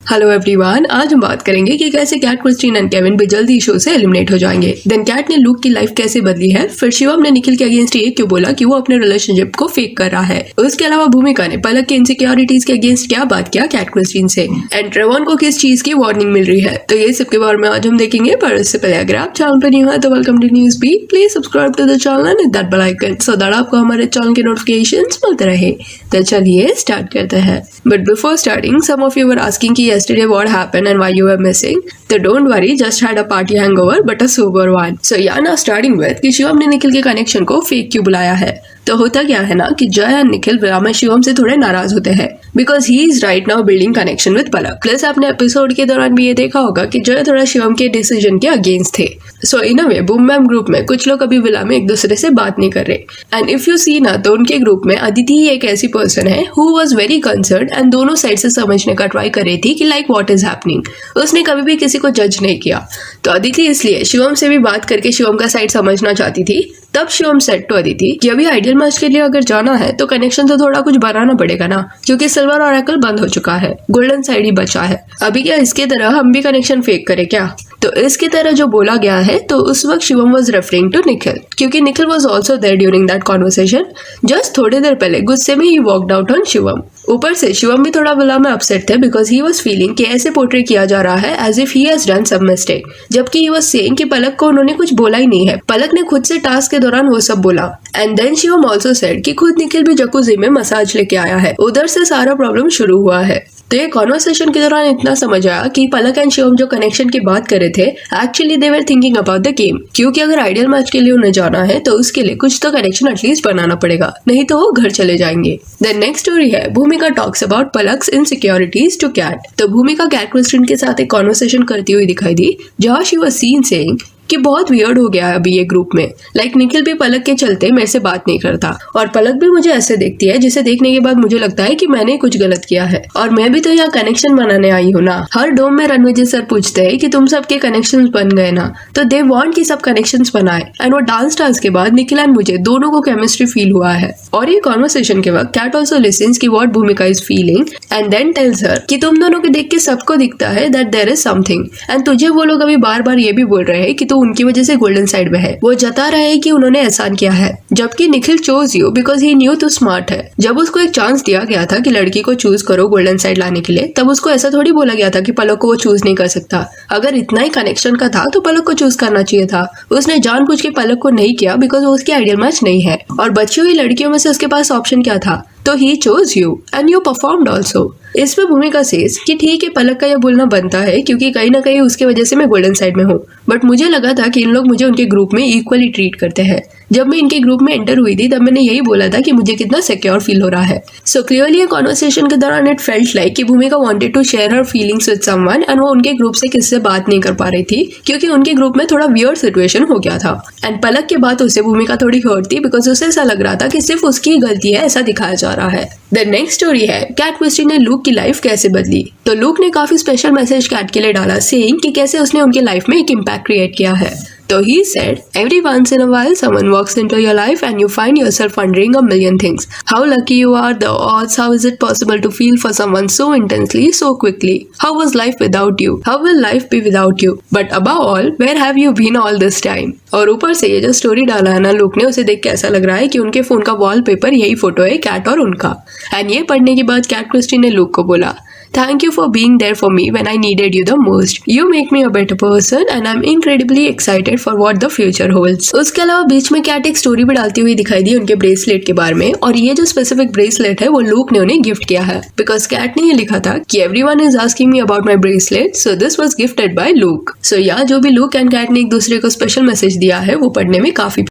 Hello everyone, आज हम बात करेंगे कि कैसे कैट, क्रिस्टीन एंड केविन भी जल्दी शो से एलिमिनेट हो जाएंगे। देन कैट ने लूक की लाइफ कैसे बदली है, फिर शिवम ने निखिल के अगेंस्ट ये क्यों बोला कि वो अपने रिलेशनशिप को फेक कर रहा है। उसके अलावा भूमिका ने पलक के इनसिक्योरिटीज के अगेंस्ट क्या बात किया कैट क्रिस्टीन से, एंड ट्रेवॉन को किस चीज की वार्निंग मिल रही है। तो ये सब के बारे में आज हम देखेंगे, पर इससे पहले अगर आप चैनल पर न्यू है तो welcome to News B. Please subscribe to the channel and hit that bell icon so that आपको हमारे चैनल के नोटिफिकेशंस मिलते रहे। तो चलिए स्टार्ट करते हैं। But before starting, some of you were asking कि yesterday what happened and why you were missing. So don't worry, just had a party hangover but a sober one. So yeah, now starting with कि शिवम ने निखिल के connection को fake क्यों बुलाया है। तो होता क्या है ना कि जय और निखिल विला में शिवम से थोड़े नाराज होते हैं because he is right now building connection with Palak. Plus आपने एपिसोड के दौरान भी ये देखा होगा कि जय थोड़ा शिवम के डिसीजन के अगेंस्ट थे। सो इन अ वे बूम मैम ग्रुप में कुछ लोग अभी विला में एक दूसरे से बात नहीं कर रहे। एंड इफ यू सी ना तो उनके ग्रुप में अदिति ही एक ऐसी पर्सन है who was very concern and दोनों साइड से समझने का ट्राई कर रही थी कि लाइक व्हाट इज हैपनिंग। उसने कभी भी किसी को जज नहीं किया। तो अदिति इसलिए शिवम से भी बात करके शिवम का साइड समझना चाहती थी। तब शिवम सेट टू अदिति कि अभी आइडियल मैच के लिए अगर जाना है तो कनेक्शन तो थोड़ा कुछ बनाना पड़ेगा ना, क्योंकि सिल्वर ऑरेकल बंद हो चुका है, गोल्डन साइड ही बचा है। अभी क्या इसके तरह हम भी कनेक्शन फेक करें क्या। तो इसकी तरह जो बोला गया है तो उस वक्त Shivam was referring to Nikhil, क्योंकि Nikhil was also there during that conversation. Just थोड़ी देर पहले गुस्से में ही वॉकड आउट ऑन शिवम। ऊपर से शिवम भी थोड़ा विला में अपसेट थे बिकॉज ही वाज फीलिंग कि ऐसे पोर्ट्रे किया जा रहा है as if he has done some mistake, जबकि ही वाज सेइंग कि पलक को उन्होंने कुछ बोला ही नहीं है, पलक ने खुद से टास्क के दौरान वो सब बोला। And then Shivam also said कि खुद निखिल भी जकूजी में मसाज लेके आया है, उधर से सारा प्रॉब्लम शुरू हुआ है। तो ये कॉन्वर्सेशन के दौरान इतना समझ आया कि पलक एंड शिवम जो कनेक्शन की बात कर रहे थे actually they were thinking about the game, क्योंकि अगर आइडियल मैच के लिए उन्हें जाना है तो उसके लिए कुछ तो कनेक्शन एटलीस्ट बनाना पड़ेगा, नहीं तो वो घर चले जाएंगे। देन नेक्स्ट स्टोरी है Bhumika talks about Palak's insecurities to Kat. तो भूमिका कैट क्रिस्टीन के साथ एक कॉन्वर्सेशन करती हुई दिखाई दी जहां शी वाज सीन सेइंग कि बहुत वियर्ड हो गया है अभी ये ग्रुप में। लाइक निखिल भी पलक के चलते मेरे से बात नहीं करता और पलक भी मुझे ऐसे देखती है जिसे देखने के बाद मुझे लगता है कि मैंने कुछ गलत किया है, और मैं भी तो यहाँ कनेक्शन बनाने आई हूँ ना। हर डोम में रणविजय सर पूछते हैं कि तुम सबके कनेक्शंस बन गए ना, तो दे वांट कि सब कनेक्शंस बनाए। एंड वो डांस के बाद निखिल एंड मुझे दोनों को केमिस्ट्री फील हुआ है। और ये कॉन्वर्सेशन के वक्त कैट ऑल्सो लिसन्स की what Bhumika is feeling and then tells her कि तुम दोनों को देख के सबको दिखता है that there is something, and तुझे वो लोग अभी बार बार ये भी बोल रहे हैं कि उनकी वजह से गोल्डन साइड में है। वो जता रहे हैं कि उन्होंने एहसान किया है, जबकि Nikhil chose you because he new तू स्मार्ट है। जब उसको एक चांस दिया गया था कि लड़की को चूज करो गोल्डन साइड लाने के लिए, तब उसको ऐसा थोड़ी बोला गया था कि पलक को वो चूज नहीं कर सकता। अगर इतना ही कनेक्शन का था तो पलक को चूज करना चाहिए था। उसने जानबूझ के पलक को नहीं किया बिकॉज वो उसकी आइडियल मैच नहीं है, और बची हुई लड़कियों में से उसके पास ऑप्शन क्या था, तो he chose you and you performed also. इसमें भूमिका सेज कि ठीक है पलक का यह बोलना बनता है क्योंकि कहीं ना कहीं उसके वजह से मैं गोल्डन साइड में हूँ, बट मुझे लगा था कि इन लोग मुझे उनके ग्रुप में इक्वली ट्रीट करते हैं। जब मैं इनके ग्रुप में एंटर हुई थी तब मैंने यही बोला था कि मुझे कितना सिक्योर फील हो रहा है। सो क्लियरली कॉन्वर्सेशन के दौरान इट फेल्ट लाइक कि Bhumika wanted to share her feelings with someone and वो उनके ग्रुप से किससे बात नहीं कर पा रही थी क्योंकि उनके ग्रुप में थोड़ा वियर्ड सिचुएशन हो गया था। एंड पलक के बाद उसे भूमिका थोड़ी हर्ट थी बिकॉज उसे ऐसा लग रहा था कि सिर्फ उसकी ही गलती है ऐसा दिखाया जा रहा है। द नेक्स्ट स्टोरी है कैट क्रिस्टीन ने लूक की लाइफ कैसे बदली। तो लूक ने काफी स्पेशल मैसेज कैट के लिए डाला, सेइंग कि कैसे उसने उनके लाइफ में एक इम्पैक्ट क्रिएट किया है। So he said, every once in a while someone walks into your life and you find yourself wondering a million things. How lucky you are, the odds, how is it possible to feel for someone so intensely, so quickly? How was life without you? How will life be without you? But above all, where have you been all this time? और ऊपर से ये जो story डाला है ना look ने, उसे देख के ऐसा लग रहा है कि उनके फोन का वॉलपेपर यही फोटो है कैट और उनका। एंड ये पढ़ने के बाद कैट क्रिस्टीन ने लूक को बोला, Thank you for being there for me when I needed you the most. You make me a better person and I'm incredibly excited for what the future holds. उसके अलावा बीच में cat एक story भी डालती हुई दिखाई दी उनके ब्रेसलेट के बारे में, और ये जो स्पेसिफिक ब्रेसलेट है वो लूक ने उन्हें गिफ्ट किया है बिकॉज कैट ने ये लिखा था कि everyone is asking me about my bracelet, so this was gifted by Luke. So या जो भी लूक एंड कैट ने एक दूसरे को स्पेशल मैसेज दिया है वो पढ़ने में काफी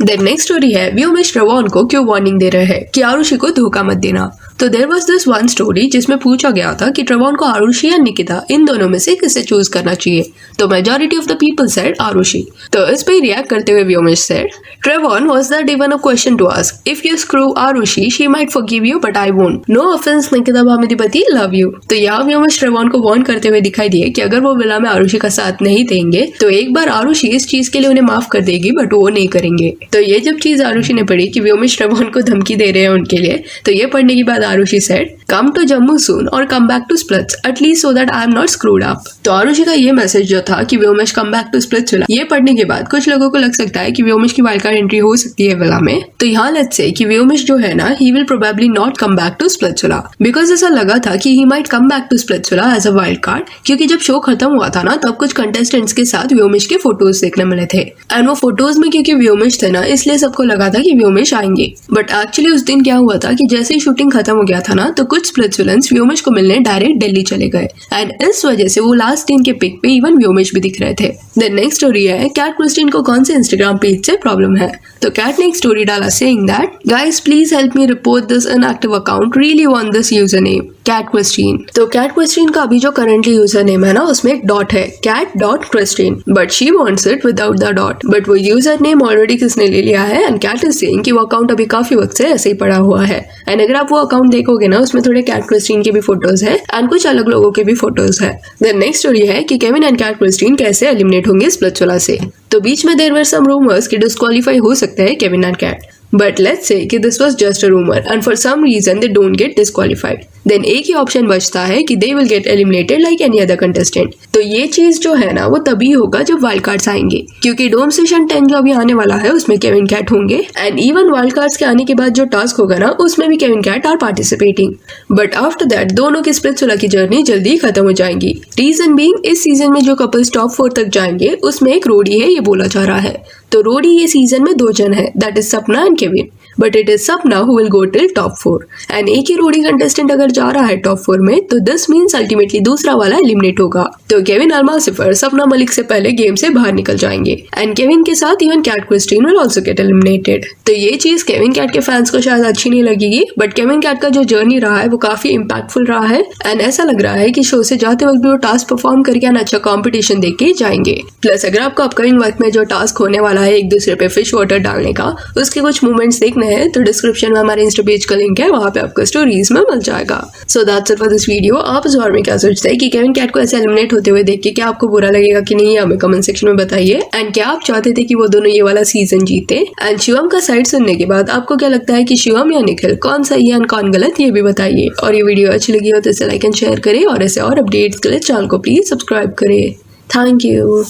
देन नेक्स्ट स्टोरी है व्योमेश ट्रेवॉन को क्यों वार्निंग दे रहे हैं कि आरुषि को धोखा मत देना। तो there was this one story जिसमें पूछा गया था कि ट्रेवॉन को आरुषि या निकिता इन दोनों में से किसे चूज करना चाहिए। तो majority of the people said Arushi. तो इस पे रिएक्ट करते हुए Vyomesh said Trevon was that even a question to ask, if you screw Arushi she might forgive you but I won't, no offence Nikita Bhamidipati, love you. तो यहाँ व्योमेश ट्रेवॉन को वार्न करते हुए दिखाई दिए कि अगर वो विला में आरुषि का साथ नहीं देंगे तो एक बार आरुषि इस चीज के लिए उन्हें माफ कर देगी बट वो नहीं करेंगे। तो ये जब चीज आरुषि ने पढ़ी कि व्योमेश ट्रेवॉन को धमकी दे रहे हैं उनके लिए, तो ये पढ़ने के बाद Arushi said come to Jammu soon और come back to Splits at least so that I am not screwed up. तो आरुषि का ये मैसेज जो था कि Vyomesh come back to Splitsvilla, ये पढ़ने के बाद कुछ लोगों को लग सकता है कि व्योमेश की वाइल्ड कार्ड एंट्री हो सकती है विला में। तो यहाँ लेट्स से कि व्योमेश जो है ना he will probably not come back to Splitsvilla, because ऐसा लगा था कि he might come back to Splitsvilla as a wild card, क्योंकि जब शो खत्म हुआ था ना तब कुछ कंटेस्टेंट्स के साथ व्योमेश के फोटोज देखने मिले थे एंड वो फोटोज में क्योंकि व्योमेश थे ना इसलिए सबको लगा था कि व्योमेश आएंगे। बट एक्चुअली उस दिन क्या हुआ था कि जैसे ही शूटिंग खत्म हो गया था ना तो कुछ स्प्लिट्स विलन्स व्योमेश को मिलने डायरेक्ट दिल्ली चले गए एंड इस वजह से वो लास्ट दिन के पिक पे इवन व्योमेश भी दिख रहे थे। देन नेक्स्ट स्टोरी है कैट क्रिस्टीन को कौन से इंस्टाग्राम पेज से प्रॉब्लम है। तो कैट ने एक स्टोरी डाला saying that guys please help me report this inactive account, really want this user name Kat Christine. तो कैट क्रिस्टीन का अभी जो करंटली यूजर नेम है ना उसमें एक डॉट है cat.christine, but she wants it without the dot. But वो यूजर नेम ऑलरेडी किसने ले लिया है एंड कैट इज सेइंग कि वो अकाउंट अभी काफी वक्त से ऐसे ही पड़ा हुआ है एंड अगर आप वो अकाउंट देखोगे ना उसमें थोड़े कैट क्रिस्टीन के भी फोटोज है एंड कुछ अलग लोगों के भी फोटोज है। देन नेक्स्ट स्टोरी है कि केविन एंड कैट क्रिस्टीन कैसे एलिमिनेट होंगे स्प्लिट्स विला से। तो बीच में देयर वर सम रूमर्स कि डिस्क्वालीफाई हो सकते हैं Kevin and Kat, but let's say कि this was just a rumour and for some reason they don't get disqualified. Then एक ही ऑप्शन बचता है कि they will get eliminated like any other contestant. तो ये चीज जो है ना वो तभी होगा जब वाइल्ड कार्ड्स आएंगे, क्योंकि डोम सेशन 10 जो अभी आने वाला है उसमें केविन कैट होंगे एंड इवन वाइल्ड कार्ड्स के आने के बाद जो टास्क होगा ना उसमें भी Kevin Kat are participating. But after that दोनों की स्प्लिट्स विला की जर्नी जल्दी खत्म हो जाएंगी। रीजन बीइंग इस सीजन में जो कपल्स टॉप 4 तक जाएंगे उसमें एक रोडी है ये बोला जा रहा है। तो रोडी ये सीजन में 2 जन है, that is Sapna and Kevin, but it is Sapna who will go till top 4 and एक ही रोडी कंटेस्टेंट अगर जा रहा है टॉप 4 में तो दिस मीन्स अल्टीमेटली दूसरा वाला एलिमिनेट होगा। तो केविन अल्मासिफर सपना मलिक से पहले गेम से बाहर निकल जाएंगे एंड केविन के साथ even Kat Christine will also get eliminated. तो ये चीज केविन कैट के फैंस को शायद अच्छी नहीं लगेगी, बट केविन कैट का जो जर्नी रहा है वो काफी इम्पैक्टफुल रहा है एंड ऐसा लग रहा है कि शो से जाते वक्त भी वो टास्क परफॉर्म करके अच्छा कॉम्पिटिशन देख के जाएंगे। प्लस अगर आपको अपकमिंग वक्त में जो टास्क होने वाला है एक दूसरे पे फिश वाटर डालने का उसके कुछ मूवमेंट्स देखने हैं तो डिस्क्रिप्शन में हमारे इंस्टा पेज का लिंक है, वहां पे आपको स्टोरीज में मिल जाएगा। So that's it for this video. आप इस बारे में क्या सोचते हैं कि केविन कैट को ऐसे एलिमिनेट होते हुए देख के क्या आपको बुरा लगेगा कि नहीं, हमें कमेंट सेक्शन में बताइए एंड क्या आप चाहते थे कि वो दोनों ये वाला सीजन जीते एंड शिवम का साइड सुनने के बाद आपको क्या लगता है कि शिवम या निखिल कौन सही है एंड कौन गलत, ये भी बताइए। और ये वीडियो अच्छी लगी हो तो इसे लाइक एंड शेयर करें और ऐसे और अपडेट्स के लिए चैनल को प्लीज सब्सक्राइब करें। Thank you.